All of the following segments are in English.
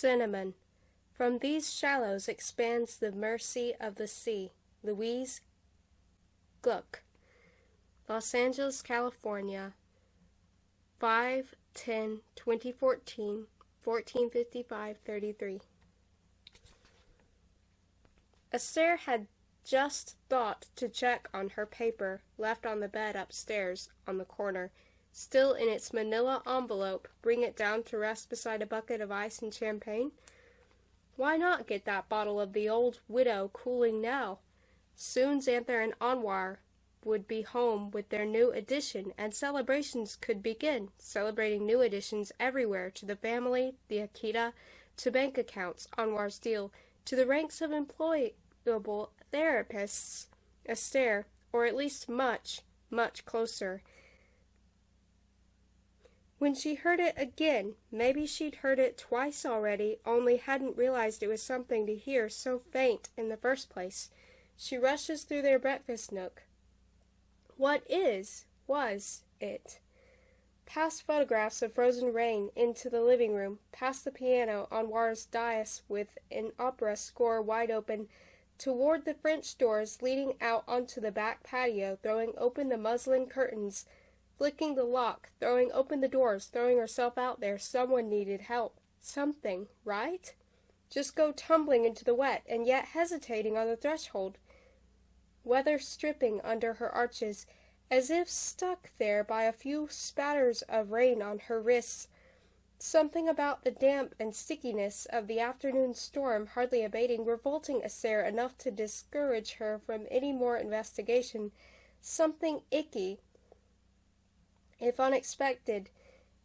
Cinnamon. From these shallows expands the mercy of the sea. Louise Gluck. Los Angeles, California. 5/10/2014, 14:55:33. Esther had just thought to check on her paper, left on the bed upstairs on the corner, still in its manila envelope, bring it down to rest beside a bucket of ice and champagne. Why not get that bottle of the old widow cooling now? Soon Xanther and Anwar would be home with their new addition, and celebrations could begin, celebrating new additions everywhere, to the family, the Akita, to bank accounts, Anwar's deal, to the ranks of employable therapists, Esther, or at least much, much closer. When she heard it again, maybe she'd heard it twice already, only hadn't realized it was something to hear so faint in the first place. She rushes through their breakfast nook. What was it? Past photographs of frozen rain, into the living room, past the piano, Anwar's dais with an opera score wide open, toward the French doors leading out onto the back patio, throwing open the muslin curtains, flicking the lock, throwing open the doors, throwing herself out there. Someone needed help. Something, right? Just go tumbling into the wet, and yet hesitating on the threshold. Weather stripping under her arches, as if stuck there by a few spatters of rain on her wrists. Something about the damp and stickiness of the afternoon storm hardly abating, revolting Esther enough to discourage her from any more investigation. Something icky, if unexpected,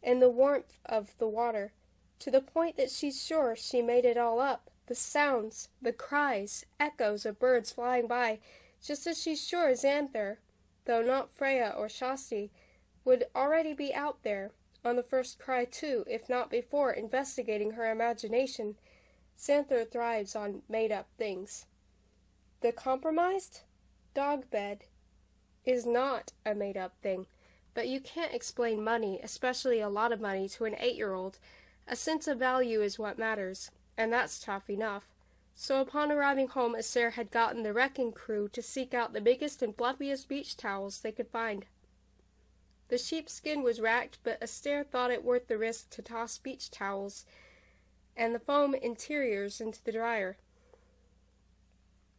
in the warmth of the water, to the point that she's sure she made it all up. The sounds, the cries, echoes of birds flying by, just as she's sure Xanther, though not Freya or Shasti, would already be out there, on the first cry too, if not before, investigating her imagination. Xanther thrives on made-up things. The compromised dog bed is not a made-up thing, but you can't explain money, especially a lot of money, to an 8-year-old. A sense of value is what matters, and that's tough enough. So upon arriving home, Esther had gotten the wrecking crew to seek out the biggest and fluffiest beach towels they could find. The sheepskin was racked, but Esther thought it worth the risk to toss beach towels and the foam interiors into the dryer.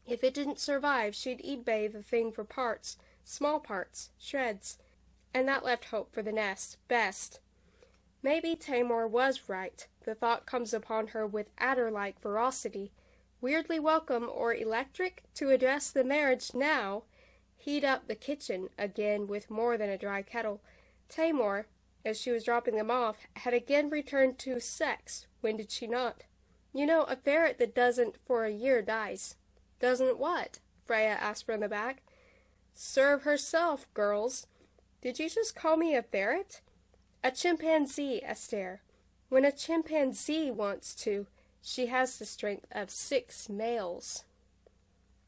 If it didn't survive, she'd eBay the thing for parts, small parts, shreds, and that left hope for the next best. Maybe Tamor was right. The thought comes upon her with adder-like ferocity. Weirdly welcome or electric to address the marriage now. Heat up the kitchen again with more than a dry kettle. Tamor, as she was dropping them off, had again returned to sex. When did she not? You know, a ferret that doesn't for a year dies. Doesn't what? Freya asked from the back. Serve herself, girls. Did you just call me a ferret? A chimpanzee, Esther. When a chimpanzee wants to, she has the strength of 6 males.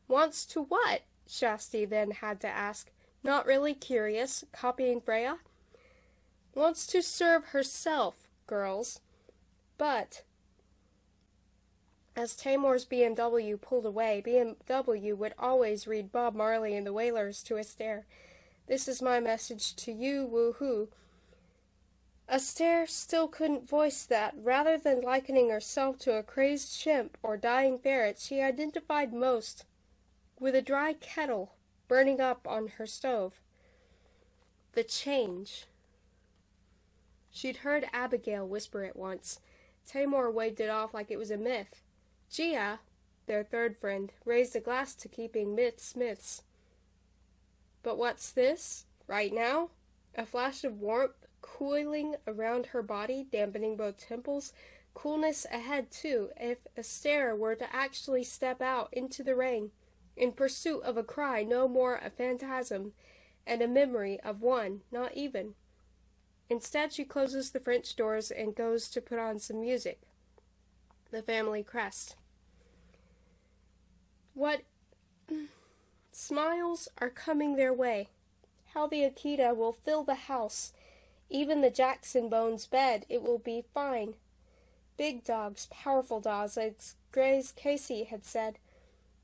Wants to what? Shasti then had to ask, not really curious, copying Freya. Wants to serve herself, girls. But as Tamor's BMW pulled away, BMW would always read Bob Marley and the Wailers to Esther. This is my message to you, woo-hoo. Esther still couldn't voice that. Rather than likening herself to a crazed chimp or dying ferret, she identified most with a dry kettle burning up on her stove. The change. She'd heard Abigail whisper it once. Tamor waved it off like it was a myth. Gia, their third friend, raised a glass to keeping myths myths. But what's this? Right now? A flash of warmth coiling around her body, dampening both temples. Coolness ahead, too, if Esther were to actually step out into the rain, in pursuit of a cry no more a phantasm, and a memory of one, not even. Instead, she closes the French doors and goes to put on some music. The family crest. What smiles are coming their way. How the Akita will fill the house. Even the Jackson Bones bed, it will be fine. Big dogs, powerful dogs, as Grace Casey had said.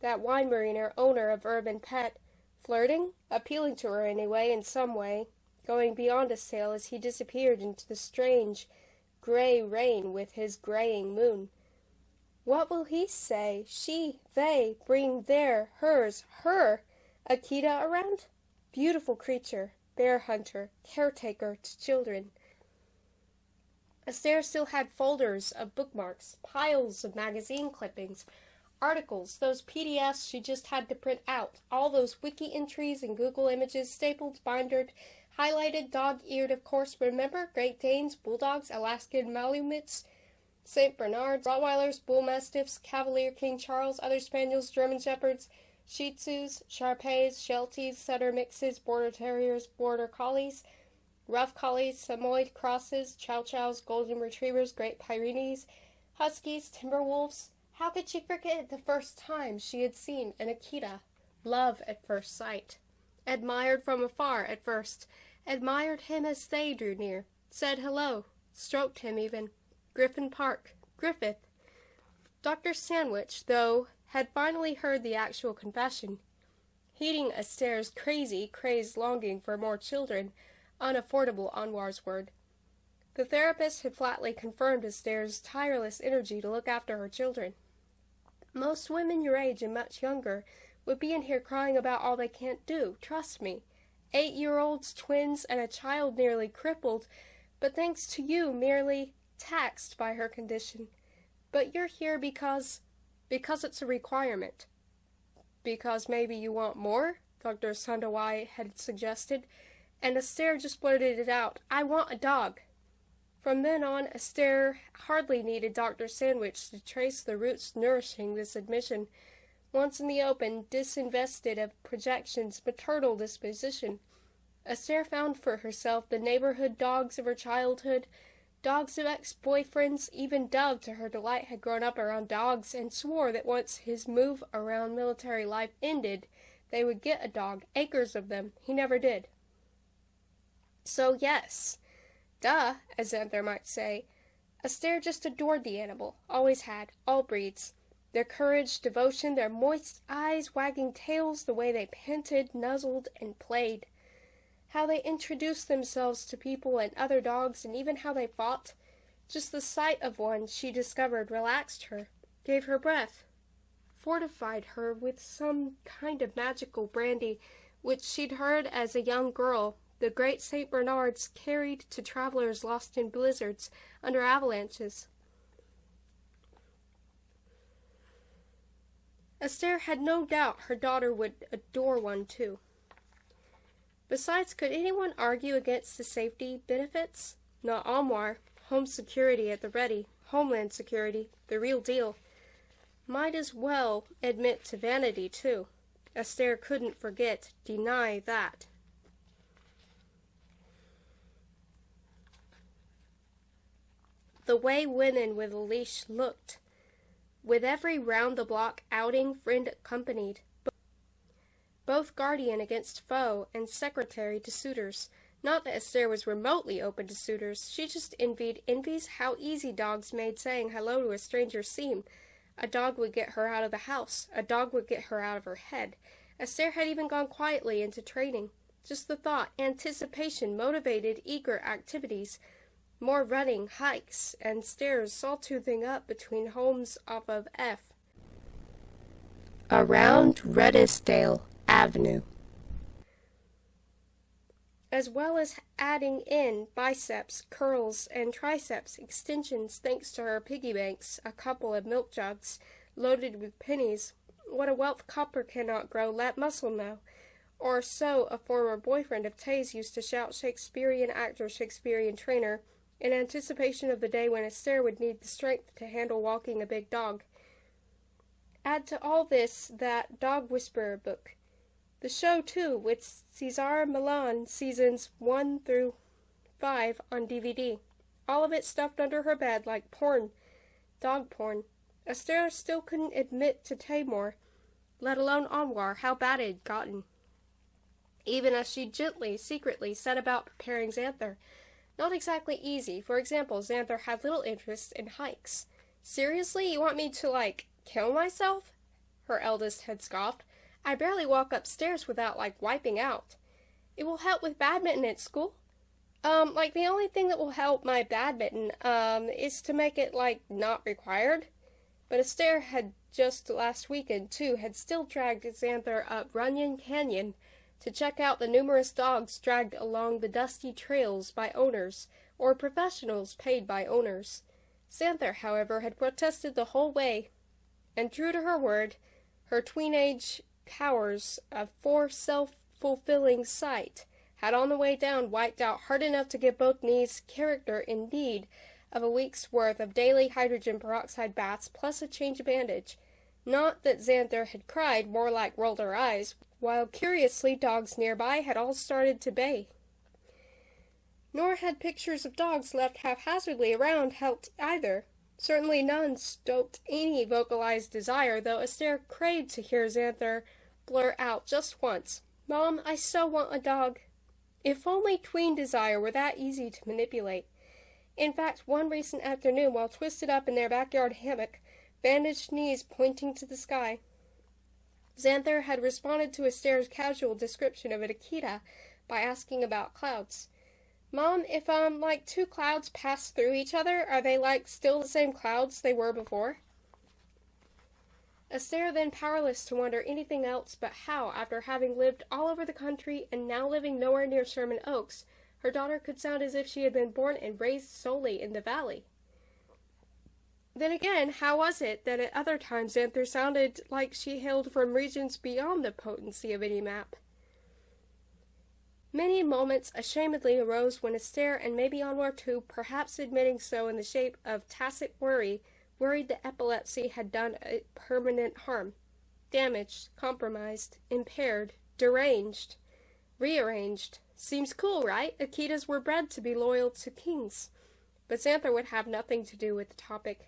That wine mariner owner of Urban Pet. Flirting? Appealing to her anyway, in some way. Going beyond a sail as he disappeared into the strange, gray rain with his graying moon. What will he say? She, they, bring their, hers, her, Akita around? Beautiful creature, bear hunter, caretaker to children. Astaire still had folders of bookmarks, piles of magazine clippings, articles, those PDFs she just had to print out, all those wiki entries and Google images, stapled, bindered, highlighted, dog-eared, of course. Remember? Great Danes, Bulldogs, Alaskan Malamutes, St. Bernards, Rottweilers, Bull Mastiffs, Cavalier King Charles, other Spaniels, German Shepherds, Shih Tzus, Shar-Peis, Shelties, Setter Mixes, Border Terriers, Border Collies, Rough Collies, Samoyed Crosses, Chow Chows, Golden Retrievers, Great Pyrenees, Huskies, Timberwolves. How could she forget the first time she had seen an Akita? Love at first sight. Admired from afar at first. Admired him as they drew near. Said hello. Stroked him even. Griffin Park. Griffith. Dr. Sandwich, though, had finally heard the actual confession. Heeding Astaire's crazed longing for more children, unaffordable Anwar's word. The therapist had flatly confirmed Astaire's tireless energy to look after her children. Most women your age and much younger would be in here crying about all they can't do, trust me. 8-year-olds, twins, and a child nearly crippled, but thanks to you, merely taxed by her condition. But you're here because it's a requirement. Because maybe you want more? Dr. Sandawai had suggested, and Astaire just blurted it out. I want a dog. From then on, Astaire hardly needed Dr. Sandwich to trace the roots nourishing this admission. Once in the open, disinvested of projections, maternal disposition, Astaire found for herself the neighborhood dogs of her childhood, dogs of ex-boyfriends. Even Dove, to her delight, had grown up around dogs, and swore that once his move around military life ended, they would get a dog, acres of them. He never did. So yes, duh, as Xanther might say, Astaire just adored the animal, always had, all breeds. Their courage, devotion, their moist eyes, wagging tails, the way they panted, nuzzled, and played. How they introduced themselves to people and other dogs, and even how they fought. Just the sight of one, she discovered, relaxed her, gave her breath, fortified her with some kind of magical brandy, which she'd heard as a young girl the great St. Bernards carried to travelers lost in blizzards, under avalanches. Astaire had no doubt her daughter would adore one, too. Besides, could anyone argue against the safety benefits? Not Anwar. Home security at the ready. Homeland security. The real deal. Might as well admit to vanity, too. Astaire couldn't forget, deny that. The way women with a leash looked. With every round-the-block outing, friend accompanied, both guardian against foe and secretary to suitors. Not that Astaire was remotely open to suitors. She just envies how easy dogs made saying hello to a stranger seem. A dog would get her out of the house. A dog would get her out of her head. Astaire had even gone quietly into training. Just the thought, anticipation, motivated, eager activities. More running, hikes, and stairs sawtoothing up between homes off of F. Around Redisdale Avenue. As well as adding in biceps, curls, and triceps extensions thanks to her piggy banks, a couple of milk jugs loaded with pennies. What a wealth copper cannot grow, let muscle know. Or so a former boyfriend of Tay's used to shout, Shakespearean actor, Shakespearean trainer, in anticipation of the day when Astaire would need the strength to handle walking a big dog. Add to all this that Dog Whisperer book. The show, too, with Cesar Millan seasons 1 through 5 on DVD. All of it stuffed under her bed like porn, dog porn. Astaire still couldn't admit to Taymor, let alone Anwar, how bad it had gotten. Even as she gently, secretly set about preparing Xanther. not exactly easy. For example, Xanther had little interest in hikes. Seriously, you want me to, kill myself? Her eldest had scoffed. I barely walk upstairs without, wiping out. It will help with badminton at school. The only thing that will help my badminton, is to make it, not required. But Astaire had just last weekend, too, had still dragged Xanther up Runyon Canyon to check out the numerous dogs dragged along the dusty trails by owners, or professionals paid by owners. Xanther, however, had protested the whole way, and true to her word, her tween-age powers of self-fulfilling sight had on the way down wiped out hard enough to give both knees character in need of a week's worth of daily hydrogen peroxide baths plus a change of bandage. Not that Xanther had cried, more like rolled her eyes, while curiously dogs nearby had all started to bay. Nor had pictures of dogs left haphazardly around helped either. Certainly none stoked any vocalized desire, though Astaire craved to hear Xanther blurt out just once, "Mom, I so want a dog." If only tween desire were that easy to manipulate. In fact, one recent afternoon, while twisted up in their backyard hammock, bandaged knees pointing to the sky, Xanther had responded to Astaire's casual description of an Akita by asking about clouds. "Mom, if, two clouds pass through each other, are they, still the same clouds they were before?" Astaire, then powerless to wonder anything else but how, after having lived all over the country and now living nowhere near Sherman Oaks, her daughter could sound as if she had been born and raised solely in the valley. Then again, how was it that at other times Xanther sounded like she hailed from regions beyond the potency of any map? Many moments ashamedly arose when Astaire, and maybe Anwar too, perhaps admitting so in the shape of tacit worry, worried that epilepsy had done it permanent harm. Damaged, compromised, impaired, deranged, rearranged. Seems cool, right? Akitas were bred to be loyal to kings. But Xanther would have nothing to do with the topic.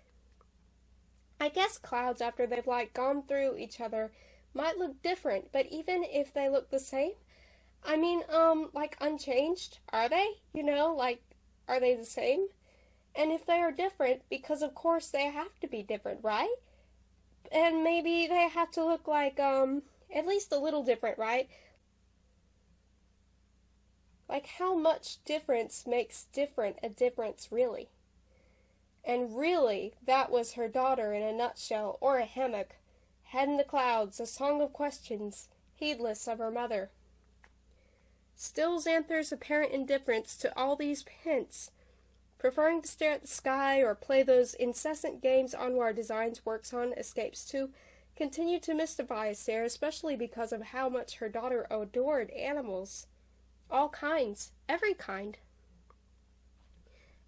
"I guess clouds, after they've, gone through each other, might look different, but even if they look the same, I mean, unchanged, are they? Are they the same? And if they are different, because of course they have to be different, right? And maybe they have to look at least a little different, right? How much difference makes a difference, really?" And really, that was her daughter in a nutshell, or a hammock, head in the clouds, a song of questions, heedless of her mother. Still Xanther's apparent indifference to all these hints, preferring to stare at the sky or play those incessant games Anwar Designs works on escapes to, continued to mystify Astaire, especially because of how much her daughter adored animals. All kinds, every kind.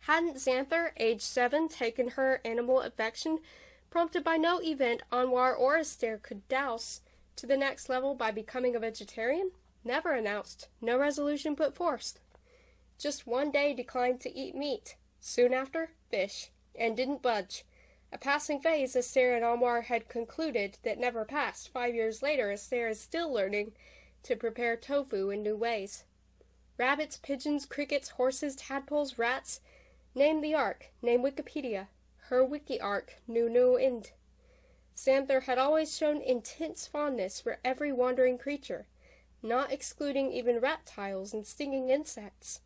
Hadn't Xanther, age 7, taken her animal affection, prompted by no event Anwar or Astaire could douse, to the next level by becoming a vegetarian? Never announced, no resolution put forth. Just one day declined to eat meat, soon after, fish, and didn't budge. A passing phase Astaire and Anwar had concluded that never passed. 5 years later, Astaire is still learning to prepare tofu in new ways. Rabbits, pigeons, crickets, horses, tadpoles, rats. Name the ark, name Wikipedia. Her wiki-ark knew no end. Xanther had always shown intense fondness for every wandering creature, not excluding even reptiles and stinging insects.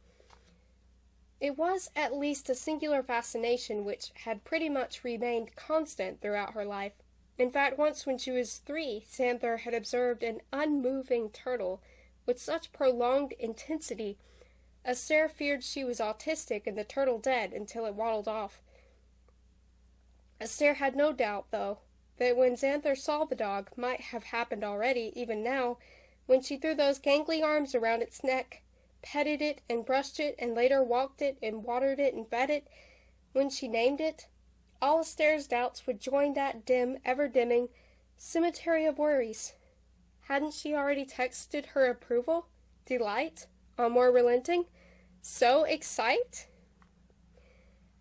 It was at least a singular fascination which had pretty much remained constant throughout her life. In fact, once when she was 3, Xanther had observed an unmoving turtle with such prolonged intensity, Astaire feared she was autistic and the turtle dead until it waddled off. Astaire had no doubt, though, that when Xanther saw the dog, might have happened already, even now, when she threw those gangly arms around its neck, petted it and brushed it, and later walked it and watered it and fed it, when she named it, all Astaire's doubts would join that dim, ever-dimming cemetery of worries. Hadn't she already texted her approval, delight, more relenting? So excite?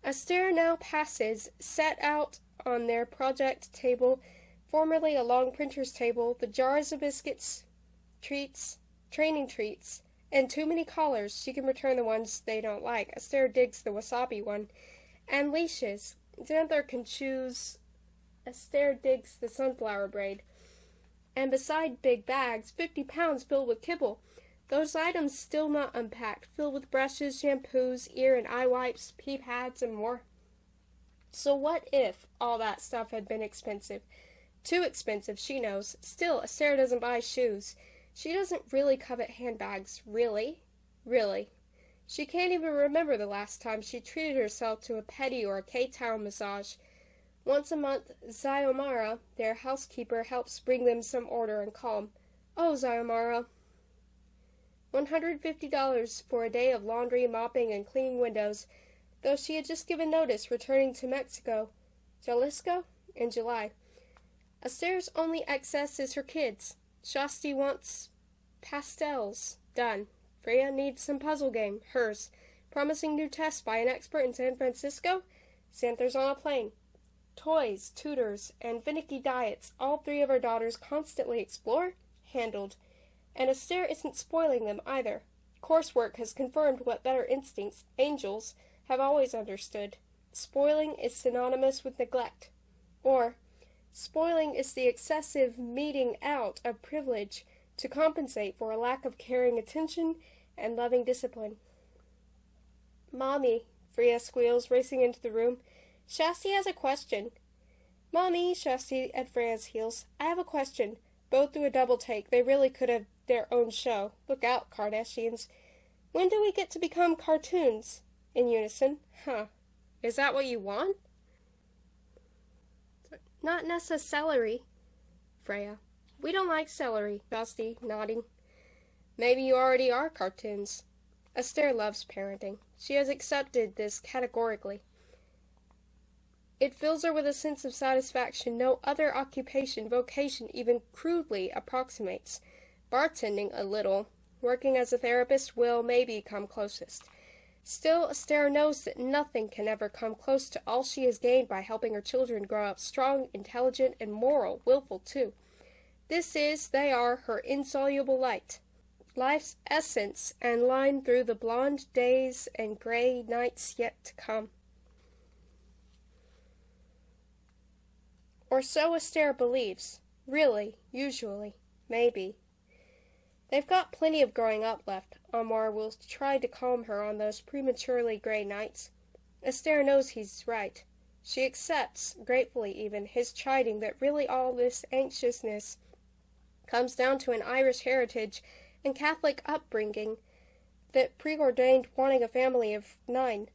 Astaire now passes, set out on their project table, formerly a long printer's table, the jars of biscuits, treats, training treats, And too many collars. She can return the ones they don't like. Astaire digs the wasabi one. And leashes. Xanther can choose. Astaire digs the sunflower braid. And beside big bags, 50 pounds filled with kibble. Those items still not unpacked, filled with brushes, shampoos, ear and eye wipes, pea pads, and more. So what if all that stuff had been expensive? Too expensive, she knows. Still, Astaire doesn't buy shoes. She doesn't really covet handbags. Really? Really. She can't even remember the last time she treated herself to a pedi or a K-Town massage. Once a month, Xiomara, their housekeeper, helps bring them some order and calm. Oh, Xiomara. $150 for a day of laundry, mopping, and cleaning windows, though she had just given notice returning to Mexico, Jalisco, in July. Astaire's only excess is her kids. Shasti wants pastels done. Freya needs some puzzle game, hers. Promising new tests by an expert in San Francisco. Xanther's on a plane. Toys, tutors, and finicky diets all three of her daughters constantly explore, handled. And Astaire isn't spoiling them either. Coursework has confirmed what better instincts, angels, have always understood. Spoiling is synonymous with neglect. Or, spoiling is the excessive meting out of privilege to compensate for a lack of caring attention and loving discipline. Mommy, Freya squeals, racing into the room. Shasti has a question. Mommy, Shasti at Freya's heels. I have a question. Both do a double take. They really could have their own show. Look out, Kardashians. When do we get to become cartoons? In unison. Huh. Is that what you want? Not necessarily, Freya. We don't like celery, Shasti, nodding. Maybe you already are cartoons. Astaire loves parenting. She has accepted this categorically. It fills her with a sense of satisfaction no other occupation, vocation even crudely approximates. Bartending a little, working as a therapist will maybe come closest. Still, Astaire knows that nothing can ever come close to all she has gained by helping her children grow up strong, intelligent, and moral, willful too. They are her insoluble light. Life's essence and line through the blonde days and gray nights yet to come. Or so Astaire believes. Really, usually, maybe. They've got plenty of growing up left. Amar will try to calm her on those prematurely gray nights. Astaire knows he's right. She accepts, gratefully even, his chiding that really all this anxiousness comes down to an Irish heritage and Catholic upbringing that preordained wanting a family of 9.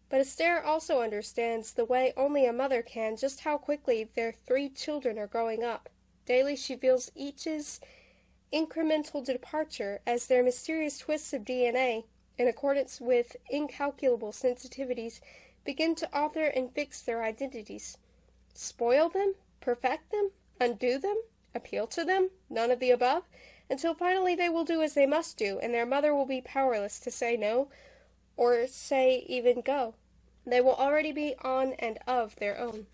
But Astaire also understands the way only a mother can just how quickly their 3 children are growing up. Daily she feels each's incremental departure as their mysterious twists of DNA, in accordance with incalculable sensitivities, begin to alter and fix their identities. Spoil them? Perfect them? Undo them? Appeal to them? None of the above? Until finally they will do as they must do, and their mother will be powerless to say no, or say even go. They will already be on and of their own.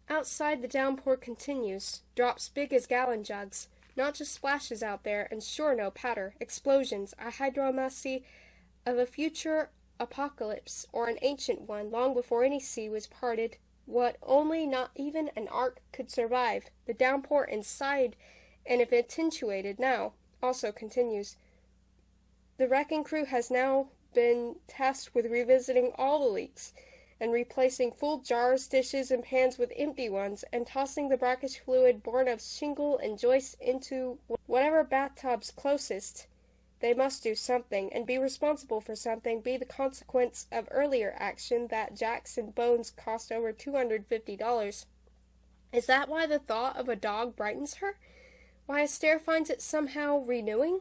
Outside the downpour continues, drops big as gallon jugs, not just splashes out there, and sure no patter, explosions, a hydromacy of a future apocalypse, or an ancient one, long before any sea was parted, what only not even an ark could survive. The downpour inside, and if attenuated now, also continues. The wrecking crew has now been tasked with revisiting all the leaks, and replacing full jars, dishes, and pans with empty ones, and tossing the brackish fluid born of shingle and joists into whatever bathtub's closest. They must do something, and be responsible for something, be the consequence of earlier action that Jacks and Bones cost over $250. Is that why the thought of a dog brightens her? Why Astaire finds it somehow renewing?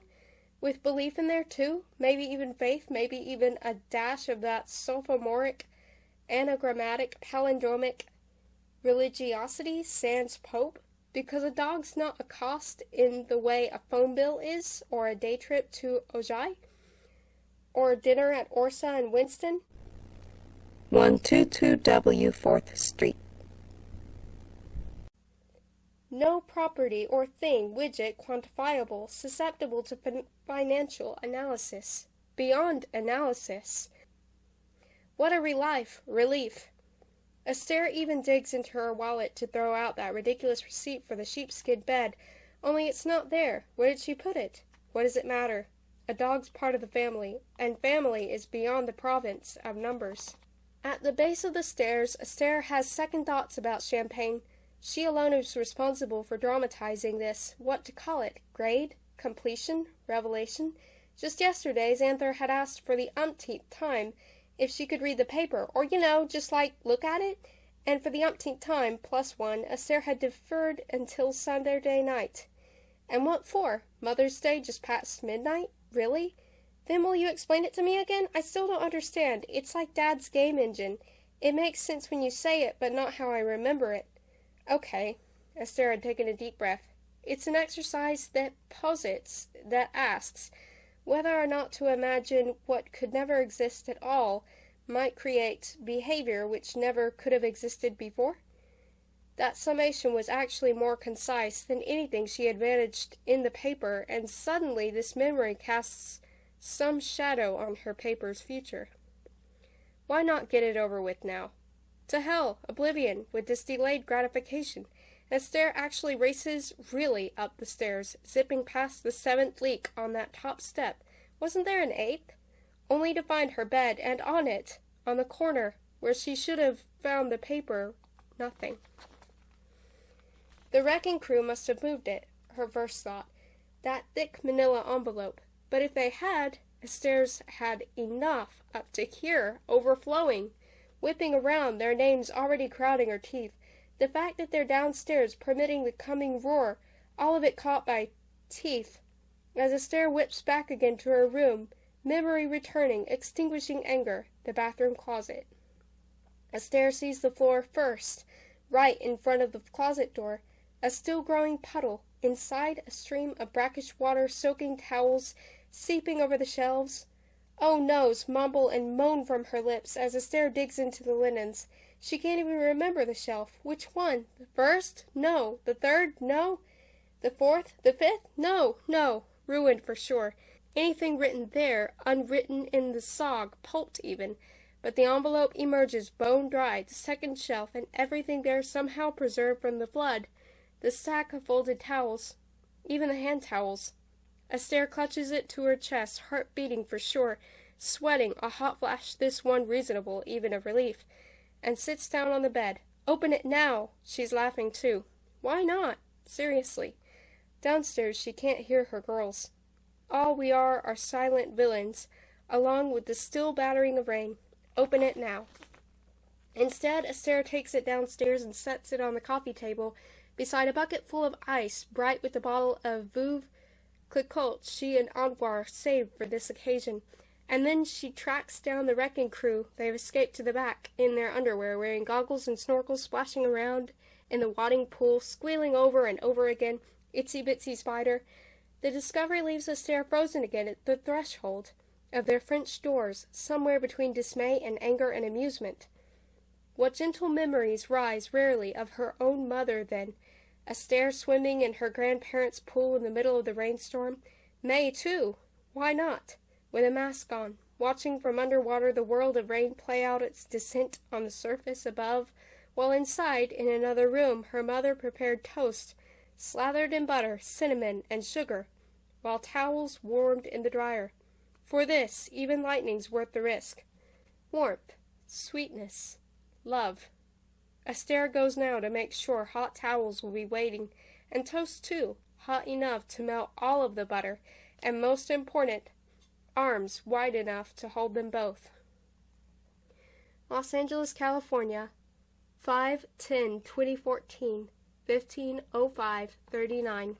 With belief in there, too? Maybe even faith, maybe even a dash of that sophomoric, anagrammatic, palindromic religiosity sans Pope? Because a dog's not a cost in the way a phone bill is, or a day trip to Ojai, or dinner at Orsa and Winston. 122W 4th Street. No property or thing, widget, quantifiable, susceptible to financial analysis. Beyond analysis. What a relief. Esther even digs into her wallet to throw out that ridiculous receipt for the sheepskin bed, only it's not there. Where did she put it? What does it matter? A dog's part of the family, and family is beyond the province of numbers. At the base of the stairs, Esther has second thoughts about Champagne. She alone is responsible for dramatizing this, what to call it, grade, completion, revelation. Just yesterday, Xanther had asked for the umpteenth time if she could read the paper, or, just look at it. And for the umpteenth time, plus one, Esther had deferred until Saturday night. And what for? Mother's Day just past midnight? Really? Then will you explain it to me again? I still don't understand. It's like Dad's game engine. It makes sense when you say it, but not how I remember it. Okay. Esther had taken a deep breath. It's an exercise that posits, that asks, whether or not to imagine what could never exist at all might create behavior which never could have existed before. That summation was actually more concise than anything she had managed in the paper, and suddenly this memory casts some shadow on her paper's future. Why not get it over with now? To hell, oblivion, with this delayed gratification. Esther actually races really up the stairs, zipping past the 7th leak on that top step. Wasn't there an 8th? Only to find her bed, and on it, on the corner, where she should have found the paper, nothing. The wrecking crew must have moved it, her first thought, that thick manila envelope. But if they had, Esther's had enough up to here, overflowing, whipping around, their names already crowding her teeth. The fact that they're downstairs, permitting the coming roar, all of it caught by teeth. As Esther whips back again to her room, memory returning, extinguishing anger, the bathroom closet. Esther sees the floor first, right in front of the closet door, a still-growing puddle, inside a stream of brackish water soaking towels, seeping over the shelves. Oh no's mumble and moan from her lips as Esther digs into the linens. She can't even remember the shelf. Which one? The first? No. The third? No. The fourth? The fifth? No. Ruined for sure. Anything written there, unwritten in the sog, pulped even. But the envelope emerges bone-dry, the second shelf, and everything there somehow preserved from the flood. The stack of folded towels. Even the hand towels. Esther clutches it to her chest, heart beating for sure, sweating, a hot flash this one reasonable, even of relief, and sits down on the bed. Open it now! She's laughing too. Why not? Seriously. Downstairs she can't hear her girls. All we are silent villains, along with the still battering of rain. Open it now. Instead, Esther takes it downstairs and sets it on the coffee table, beside a bucket full of ice, bright with the bottle of Veuve Clicquot she and Anwar saved for this occasion. And then she tracks down the wrecking crew. They have escaped to the back, in their underwear, wearing goggles and snorkels, splashing around in the wadding pool, squealing over and over again, itsy-bitsy spider. The discovery leaves Esther frozen again at the threshold of their French doors, somewhere between dismay and anger and amusement. What gentle memories rise rarely of her own mother, then. Esther swimming in her grandparents' pool in the middle of the rainstorm. May, too. Why not? With a mask on, watching from underwater the world of rain play out its descent on the surface above, while inside, in another room, her mother prepared toast, slathered in butter, cinnamon, and sugar, while towels warmed in the dryer. For this, even lightning's worth the risk. Warmth, sweetness, love. Esther goes now to make sure hot towels will be waiting, and toast too, hot enough to melt all of the butter, and most important, arms wide enough to hold them both. Los Angeles, California, 5/10/2014, 15:05:39.